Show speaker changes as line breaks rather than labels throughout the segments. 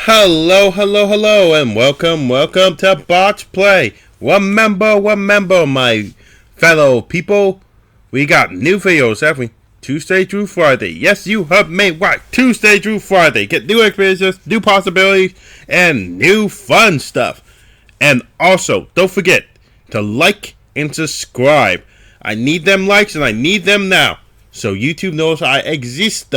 Hello, hello, hello, and welcome to Botch Play. Remember, my fellow people, we got new videos every Tuesday through Friday. Yes, you heard me right. Tuesday through Friday. Get new experiences, new possibilities, and new fun stuff. And also, don't forget to like and subscribe. I need them likes and I need them now, so YouTube knows I exist.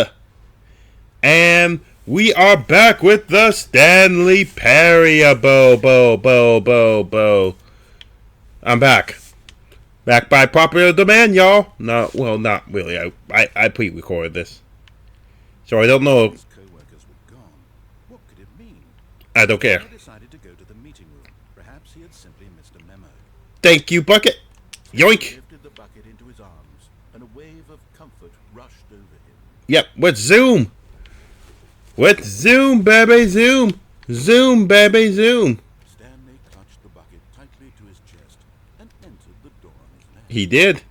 And we are back with the Stanley Parable. I'm back. Back by popular demand, y'all. No, well, not really. I pre-recorded this. So I don't know.
His co-workers were gone. What could it mean?
I don't care.
He decided to go to the meeting room. Perhaps he had simply missed a memo.
Thank you, Bucket. Yoink.
He lifted the bucket into his arms, and a wave of comfort rushed over him.
Yep, with Zoom. With Zoom, baby, Zoom. Zoom, baby, Zoom.
Stanley clutched the bucket tightly to his chest and entered the door on his left.
He did.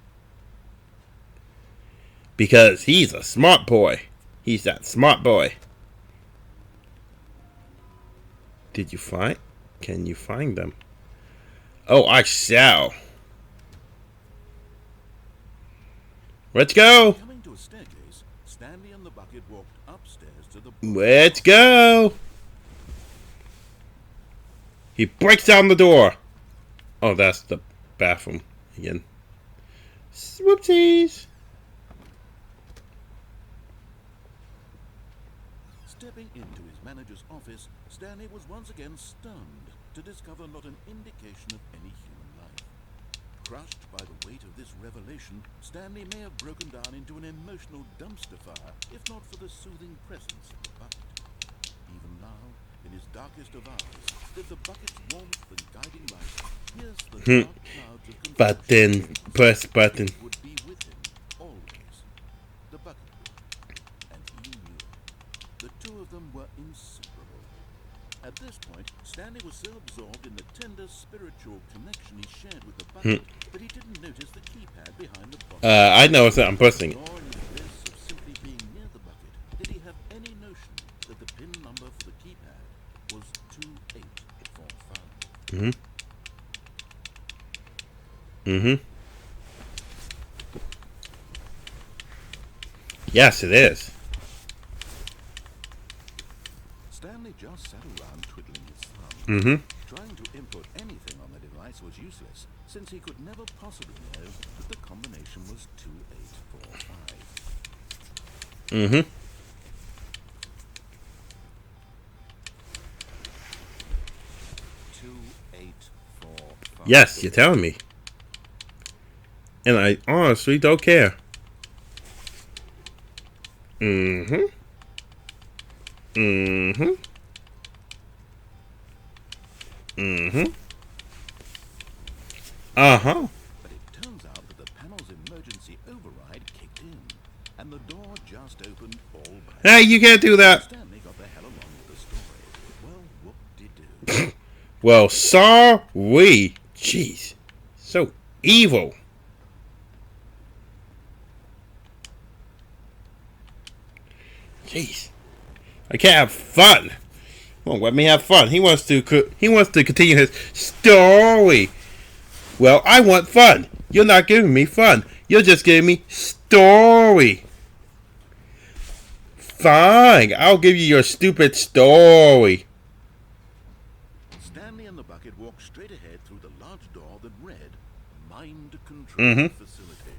Because he's a smart boy. He's that smart boy. Did you find? Can you find them? Oh, I shall. Let's go.
Coming to a staircase, Stanley and the bucket walked upstairs to the...
Let's go. He breaks down the door. Oh, that's the bathroom again. Whoopsies.
Stepping into his manager's office, Stanley was once again stunned to discover not an indication of any human life. Crushed by the weight of this revelation, Stanley may have broken down into an emotional dumpster fire, if not for the soothing presence of the bucket. Even now, in his darkest of hours, did the bucket's warmth and guiding light pierce the dark clouds of confusion.
Button. Press button.
Would be with him, always. The bucket would. And he knew it. The two of them were inseparable. At this point, Stanley was so absorbed in the tender spiritual connection he shared with the bucket that he didn't notice the keypad behind the bucket.
I know that I'm pressing.
Nor in his bliss of simply being near the bucket did he have any notion that the pin number for the keypad was 2845.
Yes, it is.
Stanley just sat around twiddling his thumb. Trying to input anything on the device was useless, since he could never possibly know that the combination was 2845. 2845.
Yes, you're telling me. And I honestly don't care. Uh-huh.
But it turns out that the panel's emergency override kicked in, and the door just opened all by
Hey, you can't do that.
Stanley got the hell along with the story. Well, whoop-de-doo.
Well, sorry. Jeez. So evil. Jeez. I can't have fun. He won't let me have fun. He wants to continue his story. Well, I want fun. You're not giving me fun. You're just giving me story. Fine. I'll give you your stupid story.
Stanley and the bucket walked straight ahead through the large door that read Mind Control Facility.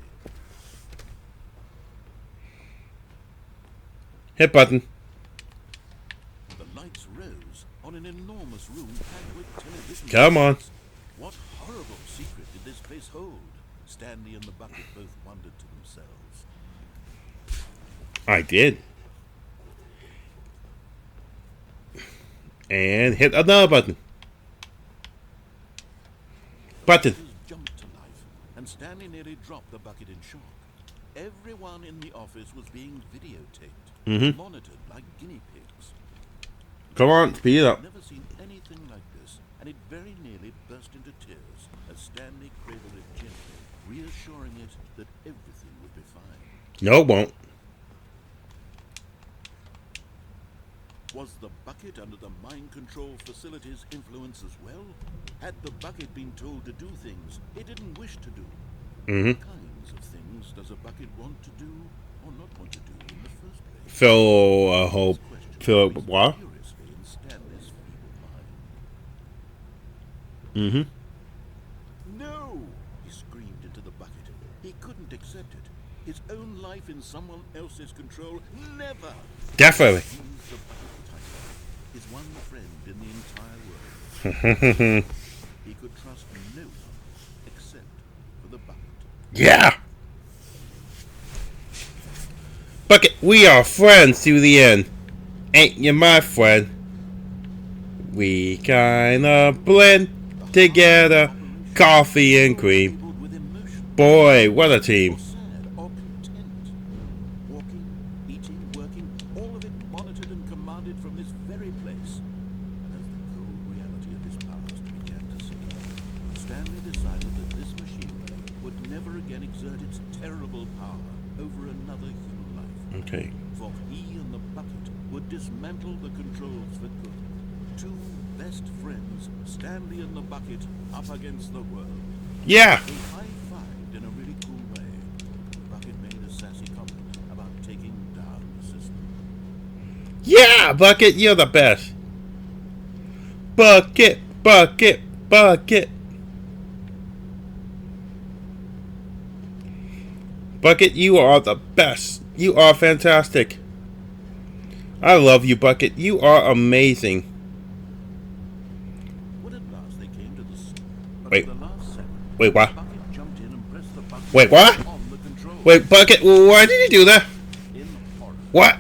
Hit button.
The lights rose on an enormous room packed with television.
Come on.
What horrible secret did this place hold? Stanley and the bucket both wondered to themselves.
I did. And hit another button. Button.
Jumped to life, and Stanley nearly dropped the bucket in shock. Everyone in the office was being videotaped, monitored like guinea pigs.
Come on, speed it up.
I'd never seen anything like this, and it very nearly burst into tears as Stanley cradled it gently, reassuring it that everything would be fine.
No, it won't.
Was the bucket under the mind control facility's influence as well? Had the bucket been told to do things it didn't wish to do? What kinds of things does a bucket want to do or not want to do in the first place?
Phil, hope. Phil, what?
Curiously in Stanley's feeble mind. No! He screamed into the bucket. He couldn't accept it. His own life in someone else's control. Never!
Definitely.
He's the bucket titan. His one friend in the entire world. He could trust no one except for the bucket.
Yeah! Bucket, we are friends to the end. Ain't you my friend? We kinda blend together, coffee and cream. Boy, what a team.
Sad or content. Walking, eating, working, all of it monitored and commanded from this very place. And as the cold reality of his past began to sink in, Stanley decided that this machinery would never again exert its terrible power over another human life.
Okay.
For he and the bucket would dismantle the controls for good. Two best friends, Stanley and the bucket, up against the world.
Yeah!
They high-fived in a really cool way. The bucket made a sassy comment about taking down the system.
Yeah, Bucket, you're the best. Bucket, bucket, bucket. Bucket, you are the best. You are fantastic. I love you, Bucket. You are amazing.
When at last they came to the store, but
Wait.
at the last second,
Wait, what?
the bucket jumped in and pressed the button
Wait, what?
on the control.
Wait, Bucket, why did you do that?
In horror,
What?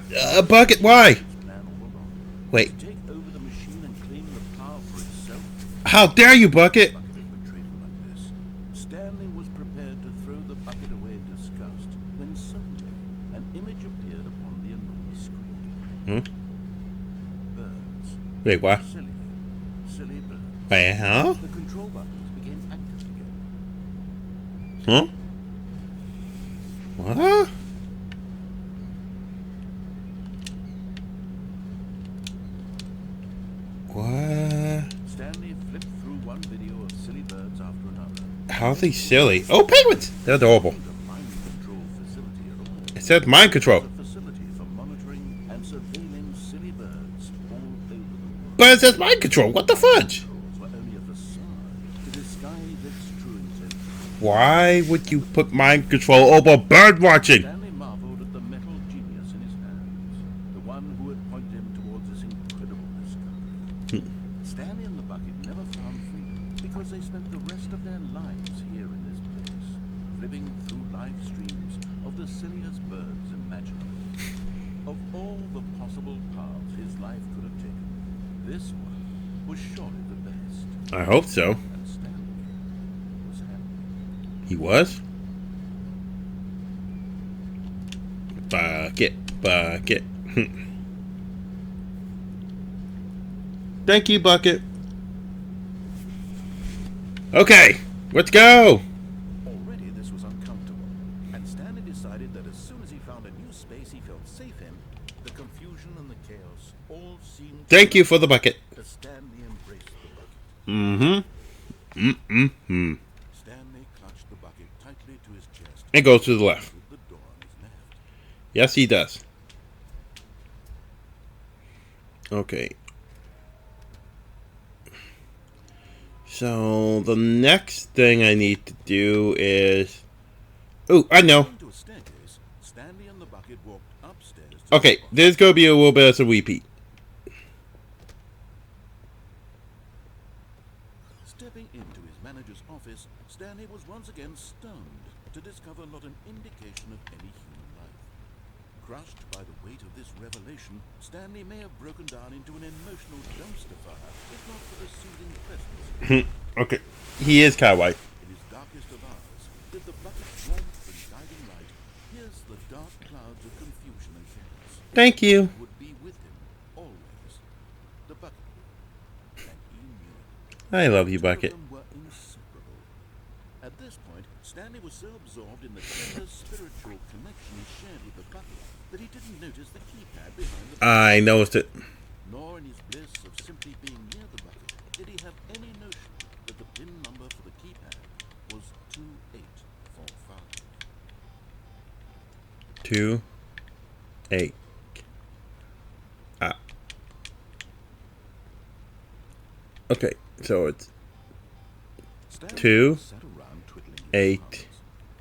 Bucket, why?
his plan all along.
Wait,
To take over the machine and claim the power for itself.
how dare you, Bucket?
The bucket had betrayed him like this. Stanley was prepared to throw the bucket away in disgust when suddenly an image appeared upon the enormous screen. Birds.
Wait, what?
Silly birds.
Wait, huh?
The control buttons became active again.
Huh? What? What?
Stanley flipped through one video of silly birds after another.
How are they silly? Oh, penguins! They're adorable.
The mind control facility at all.
It said mind control.
It's a facility for monitoring and surveilling silly birds all over the world.
But it says mind control. What the fudge?
Controls were only a facade to disguise its true intent.
Why would you put mind control over bird watching?
Stanley marveled at the metal genius in his hands, the one who had pointed him towards this incredible discovery. Stanley and the bucket never found freedom because they spent the rest of their lives here in this place, living through live streams of the silliest birds imaginable. Of all the possible paths his life could have taken, this one was surely the best.
I hope so.
And Stanley was happy.
He was? Bucket, bucket. Thank you, Bucket. Okay, let's go.
Already this was uncomfortable, and Stanley decided that as soon as he found a new space he felt safe in, the confusion and the chaos all seemed
Thank you for the bucket.
as Stanley embraced the bucket. Stanley clutched the bucket tightly to his chest
It goes to the left.
with the door on his left.
Yes, he does. Okay. So, the next thing I need to do is... Oh, I know.
Going to a staircase, Stanley and the bucket walked upstairs to
Okay,
the
there's going to be a little bit of a repeat.
Stepping into his manager's office, Stanley was once again stunned to discover not an indication of any human life. Crushed by the weight of this revelation, Stanley may have broken down into an emotional dumpster fire, if not for the soothing presence.
Okay, he is kind of white.
In his darkest of hours, with the bucket's warmth and guiding light, pierced the dark clouds of confusion and chaos.
Thank you.
Would be with him, always. The bucket would, and he knew it.
I love you,
Two of
Bucket.
them were inseparable. At this point, Stanley was so absorbed in the tender spiritual connection he shared with the bucket that he didn't notice the keypad behind the
I noticed it. 2, 8. Ah. Okay, so it's
Stanley
2,
sat around twiddling his
8,
thumbs.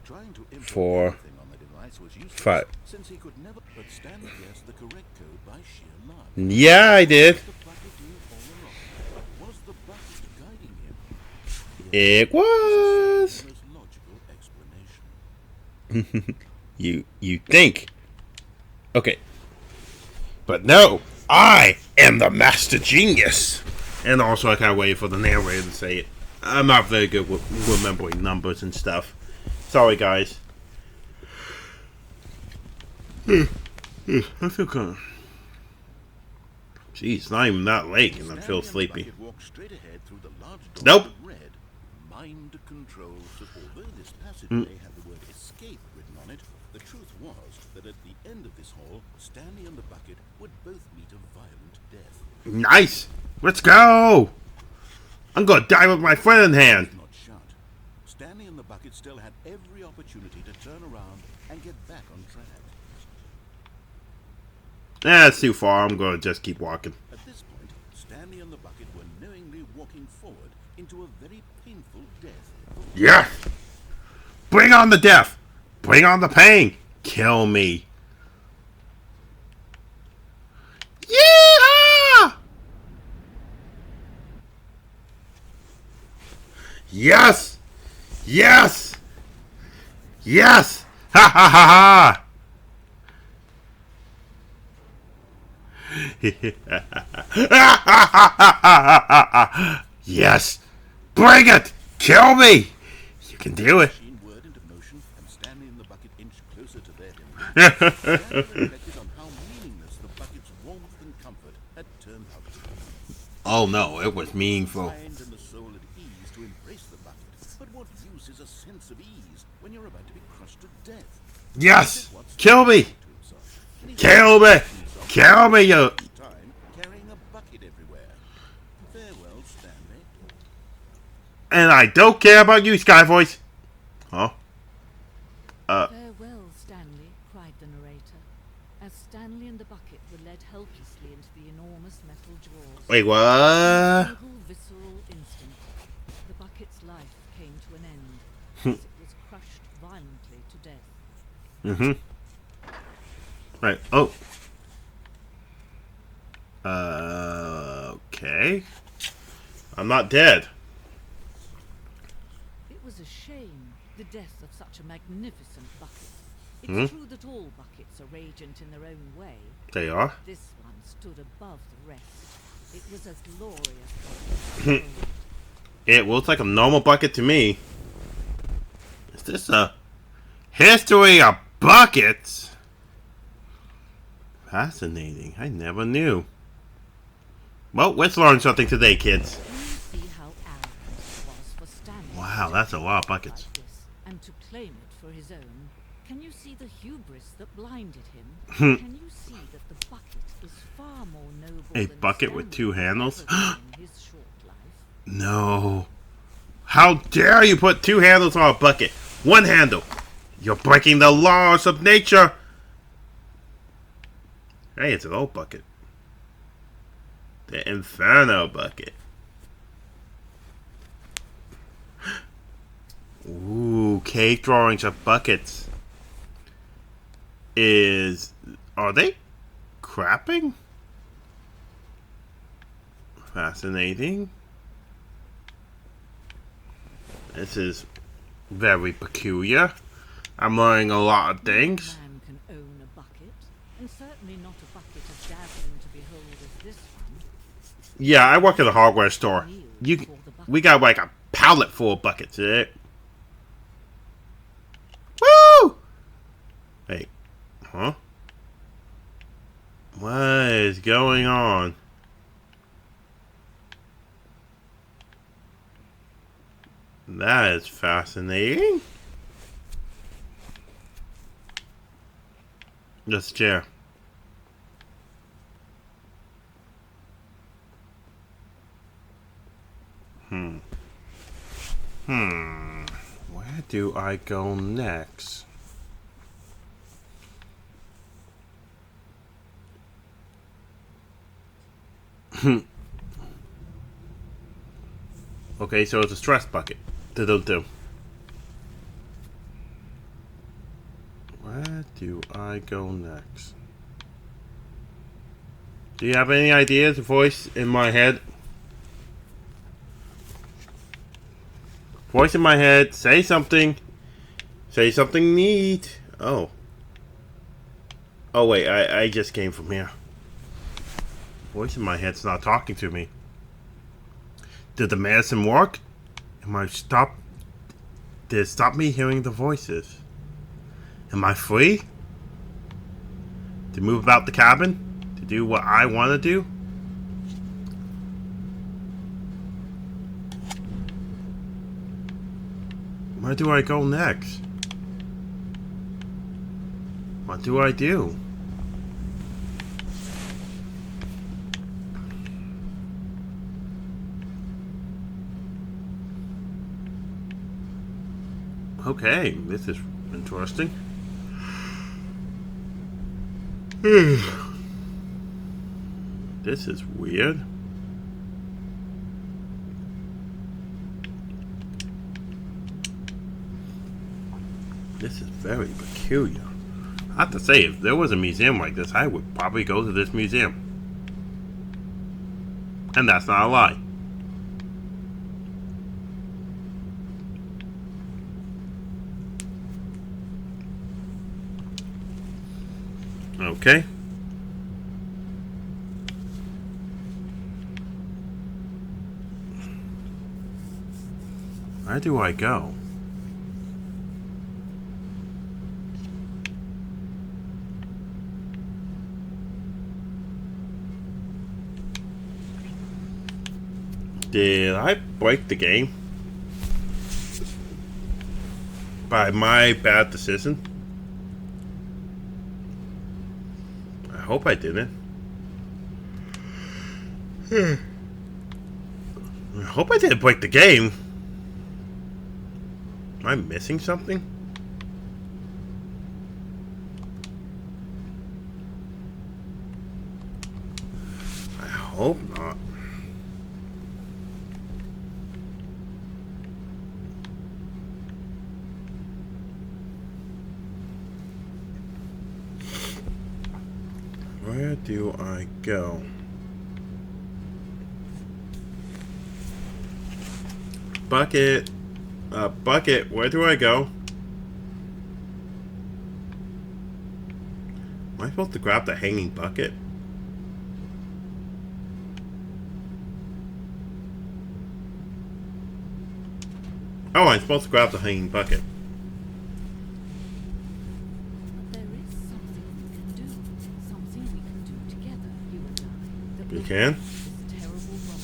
Trying to input
4,
anything on the device was useless,
5.
since he could never. But Stanley guessed the correct code by sheer luck.
Yeah, I did.
What was the bucket doing all along? Was the bucket guiding him?
It was.
Most logical explanation.
You think. Okay. But no, I am the master genius. And also, I can't wait for the narrator to say it. I'm not very good with remembering numbers and stuff. Sorry, guys. I feel kind of... Jeez, it's not even that late and I feel sleepy. Nope.
Red, mind control. Although this passage may have the word escape written on it, the truth was that at the end of this hall, Stanley and the bucket would both meet a violent death.
Nice. Let's go. I'm gonna die with my friend in hand.
Not shut. Stanley and the bucket still had every opportunity to turn around and get back on track.
That's too far. I'm gonna just keep walking.
At this point, Stanley and the bucket were knowingly walking forward into a very painful death.
Yeah. Bring on the death. Bring on the pain. Kill me. Yeah. Yes. Yes. Yes. Ha ha ha ha. Yes. Bring it. Kill me. You can do it.
Machine word into motion, and Stanley and the bucket inched closer to their him. Stanley reflected on how meaningless the bucket's warmth and comfort had turned out to be.
Oh no, it was meaningful.
The mind and the soul at ease to embrace the bucket. But what use is a sense of ease when you're about to be crushed to death?
Yes. Kill me. Kill me. Kill me, you.
Time carrying a bucket everywhere. Farewell, Stanley.
And I don't care about you, Sky Voice. Huh?
Farewell, Stanley, cried the narrator, as Stanley and the bucket were led helplessly into the enormous metal jaws.
Wait,
In a
what?
single visceral instant, the bucket's life came to an end, as it was crushed violently to death.
Mm-hmm. Right. Oh. Okay. I'm not dead.
It was a shame, the death of such a magnificent bucket. It's true that all buckets are radiant in their own way.
They are.
This one stood above the rest. It was as glorious as gold.
It looks like a normal bucket to me. Is this a history of buckets? Fascinating. I never knew. Well, let's learn something today, kids.
Can you see how arrogant it was for Stanley
Wow,
to
that's a
take
lot of
it
buckets.
like this and to claim it for his own? Can you see the hubris that blinded him? Can you see that the bucket is far more noble
A
than
bucket with
Stanley
2 handles?
ever been in his short life?
No. How dare you put 2 handles on a bucket? 1 handle. You're breaking the laws of nature. Hey, it's an old bucket. The Inferno bucket. Ooh, cave drawings of buckets. Are they crapping? Fascinating. This is very peculiar. I'm learning a lot of things.
No man can own a bucket, and certainly not a bucket as dazzling to behold as this one.
Yeah, I work at a hardware store. We got like a pallet full of buckets. Eh? Woo! Wait, huh? What is going on? That is fascinating. This chair. Where do I go next? Okay, so it's a stress bucket. Do. Where do I go next? Do you have any ideas? Voice in my head. Voice in my head. Say something. Say something neat. Oh. Oh wait, I just came from here. Voice in my head's not talking to me. Did the medicine work? Did it stop me hearing the voices? Am I free? To move about the cabin? To do what I want to do? Where do I go next? What do I do? Okay, this is interesting. This is weird. This is very peculiar. I have to say, if there was a museum like this, I would probably go to this museum. And that's not a lie. Okay. Where do I go? Did I break the game? By my bad decision? I hope I didn't. I hope I didn't break the game. Am I missing something? I hope not. Where do I go? Bucket. Bucket, where do I go? Am I supposed to grab the hanging bucket? Oh, I'm supposed to grab the hanging bucket.
There is something we can do. Something we can do together, you and I. That
You
will
can?
stop this terrible wrong.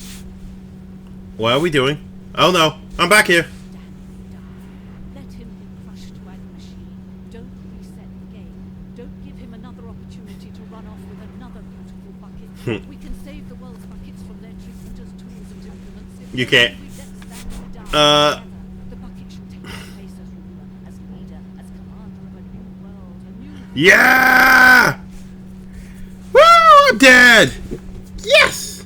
What are we doing? Oh no, I'm back here.
Let him be crushed by the machine. Don't reset the game. Don't give him another opportunity to run off with another beautiful bucket. We can save the world's buckets from their treatment as tools and implements. If
You can't.
we let Stanley die together, the bucket should take his place as ruler, as leader, as commander of a new world, a new...
Yeah! Woo! I'm dead! Yes!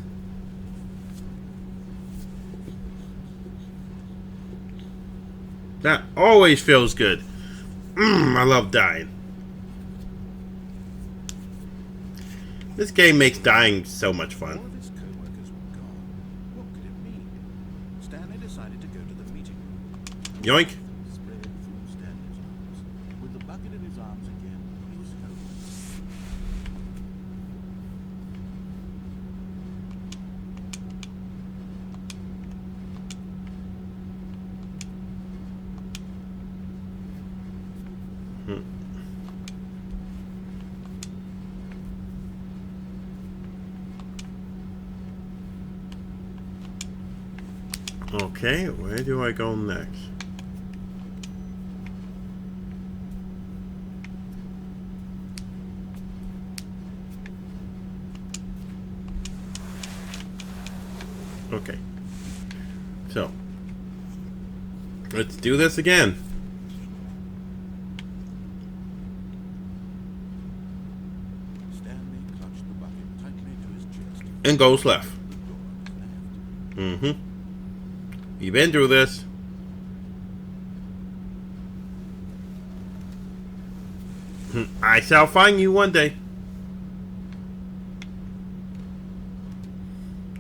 That always feels good. I love dying. This game makes dying so much
All
fun.
of his co-workers were gone. What could it mean? Stanley decided to go to the meeting room.
Yoink.
Spread through Stanley's arms. With the bucket in his arms again, he was hopeless.
Okay, where do I go next? Okay. So, let's do this again.
Stanley clutched the bucket tightly to his chest.
And goes left. Mm-hmm. You've been through this. I shall find you one day.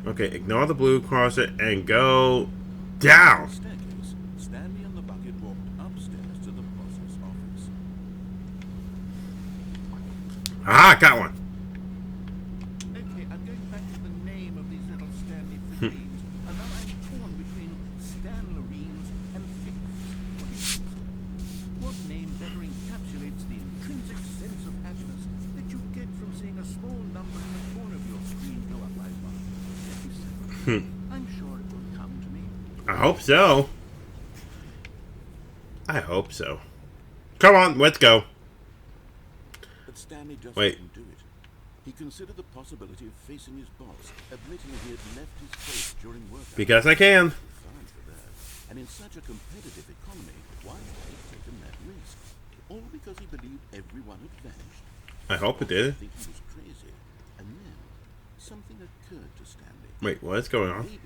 Okay, ignore the blue, cross it, and go down.
Staircase, Stanley and the bucket walked upstairs to the boss's office.
Ah, got one.
Okay, I'm going back to the name of these little Stanley figurines. And now I'm torn between Stanlerines and Figures. What name better encapsulates the intrinsic sense of happiness that you get from seeing a small number in the corner of your screen go up by one? I'm sure it will come to me.
I hope so. I hope so. Come on, let's go.
But Stanley just
Wait.
didn't do it. He considered the possibility of facing his boss, admitting he had left his post during work hours.
Because I can.
Fine for that. And in such a competitive economy, why had he taken that risk? All because he believed everyone had vanished.
I hope it did.
I think he was crazy. And then something occurred to Stanley.
Wait, what's going on?
Maybe, he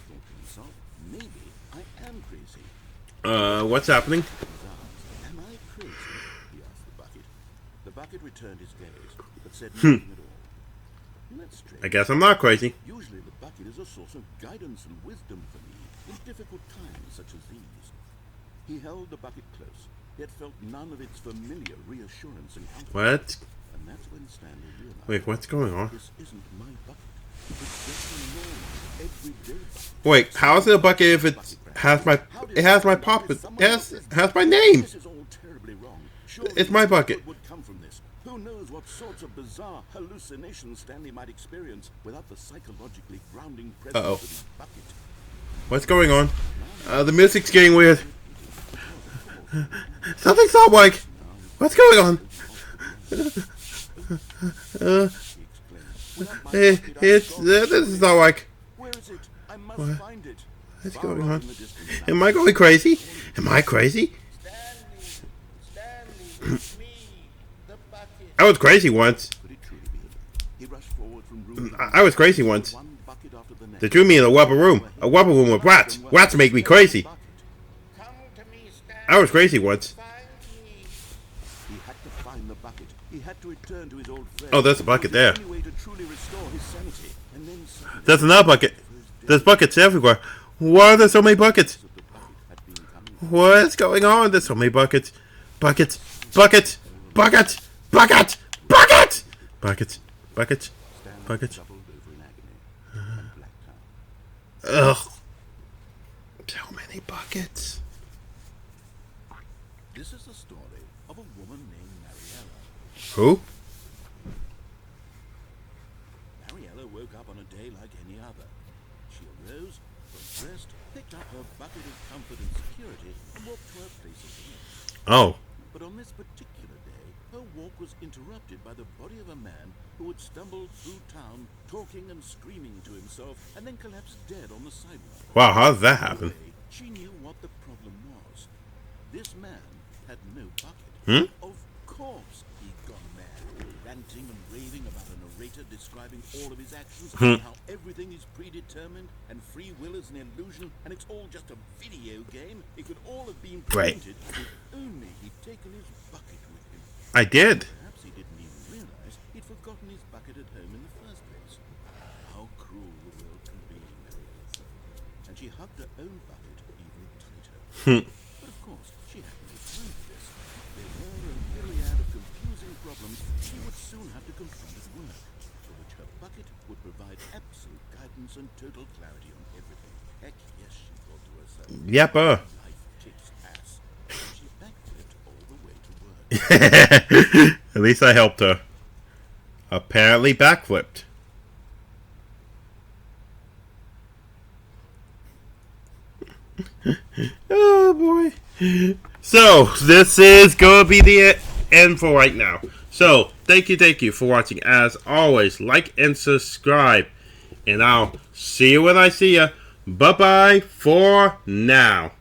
thought to himself, maybe I am crazy.
What's happening?
Am I crazy? He asked the bucket. The bucket returned his gaze, but said nothing at all. That's strange.
I guess I'm not crazy.
Usually the bucket is a source of guidance and wisdom for me in difficult times such as these. He held the bucket close, yet felt none of its familiar reassurance and comfort.
What?
And that's when Stanley realized,
Wait, what's going on?
this isn't my bucket. It's just a normal, everyday bucket.
Wait, how is it a bucket if it has my pop? It has my name.
This is all terribly wrong. Surely
It's my bucket.
good would come from this. Who knows what sorts of bizarre hallucinations Stanley might experience without the psychologically grounding presence
Uh-oh.
of his bucket.
What's going on? The music's getting weird. Something's not like. What's going on? This is not like.
Where is it? I must find it.
What's
Far
going
off
on?
in the distance.
Am I going crazy? Am I crazy?
Stanley, it's me, the bucket.
I was crazy once.
Could it truly be? He rushed forward from room to
I was crazy once.
one bucket after the next.
They threw me in a rubber room. A rubber room with rats. Rats make me crazy.
Come to me, Stanley.
I was crazy once.
Find me. He had to find the bucket. He had to return to his old friend.
Oh, there's a bucket there.
The only way to truly restore his sanity. And then suddenly
There's another bucket. There's buckets everywhere. Why are there so many buckets?
the bucket had been coming.
What's going on? There's so many buckets. Buckets. Buckets. Buckets. Buckets. Buckets. Buckets. Buckets.
Stanley
Buckets.
doubled over in agony and blacked out.
Ugh. So many buckets.
This is the story of a woman named Mariella.
Who?
Mariella woke up on a day like any other. She arose, got dressed, picked up her bucket of comfort and security, and walked to her place of work.
Oh.
But on this particular day, her walk was interrupted by the body of a man who had stumbled through town, talking and screaming to himself, and then collapsed dead on the sidewalk.
Wow, how did that happen?
Anyway, she knew what the problem was. This man had no bucket. Of course he'd gone mad, ranting and raving about a narrator describing all of his actions, and how everything is predetermined, and free will is an illusion, and it's all just a video game. It could all have been
Right.
prevented if only he'd taken his bucket with him.
I did.
Perhaps he didn't even realize he'd forgotten his bucket at home in the first place. How cruel the world can be, Mariella thought, and she hugged her own bucket even tighter. But of course, she had no time for this. There were a myriad of confusing problems she would soon have to confront at work, for which her bucket would provide absolute guidance and total clarity on everything. Heck yes, she thought to herself.
Yep.
Life kicks ass. And she backflipped all the way to work.
At least I helped her. Apparently backflipped. Oh boy. So, this is going to be the end for right now. So, thank you for watching. As always, like and subscribe. And I'll see you when I see you. Bye-bye for now.